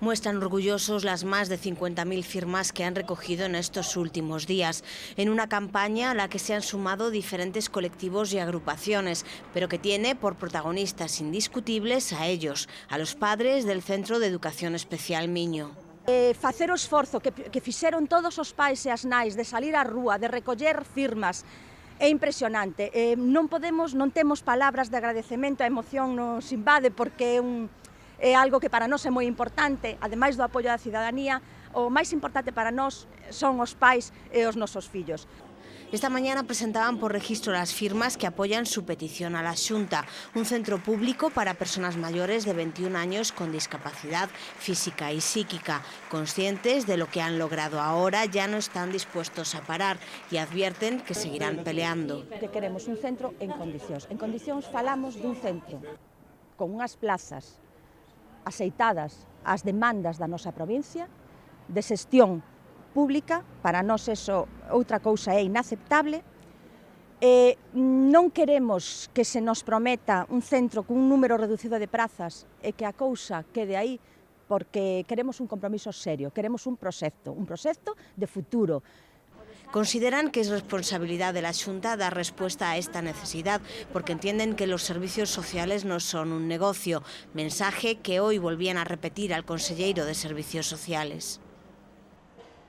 Muestran orgullosos las más de 50.000 firmas que han recogido en estos últimos días, en una campaña a la que se han sumado diferentes colectivos y agrupaciones, pero que tiene por protagonistas indiscutibles a ellos, a los padres del Centro de Educación Especial Miño. Facer o esforzo que fixeron todos os pais e as nais de salir á rúa, de recoller firmas, é impresionante. Non temos palabras de agradecemento, a emoción nos invade porque é algo que para nós é moi importante, ademais do apoio da cidadanía, o máis importante para nós son os pais e os nosos fillos. Esta mañana presentaban por registro las firmas que apoyan su petición a la Xunta, un centro público para personas mayores de 21 años con discapacidad física y psíquica. Conscientes de lo que han logrado ahora, ya no están dispuestos a parar y advierten que seguirán peleando. Que queremos un centro en condicións. En condicións falamos dun centro con unhas plazas aceitadas ás demandas da nosa provincia, de xestión pública, para nós eso outra cousa é inaceptable. Non queremos que se nos prometa un centro con un número reducido de prazas e que a cousa quede aí, porque queremos un compromiso serio, queremos un proxecto de futuro. Consideran que es responsabilidad de la Xunta dar respuesta a esta necesidad, porque entienden que los servicios sociales no son un negocio, mensaje que hoy volvían a repetir al conselleiro de Servicios Sociales.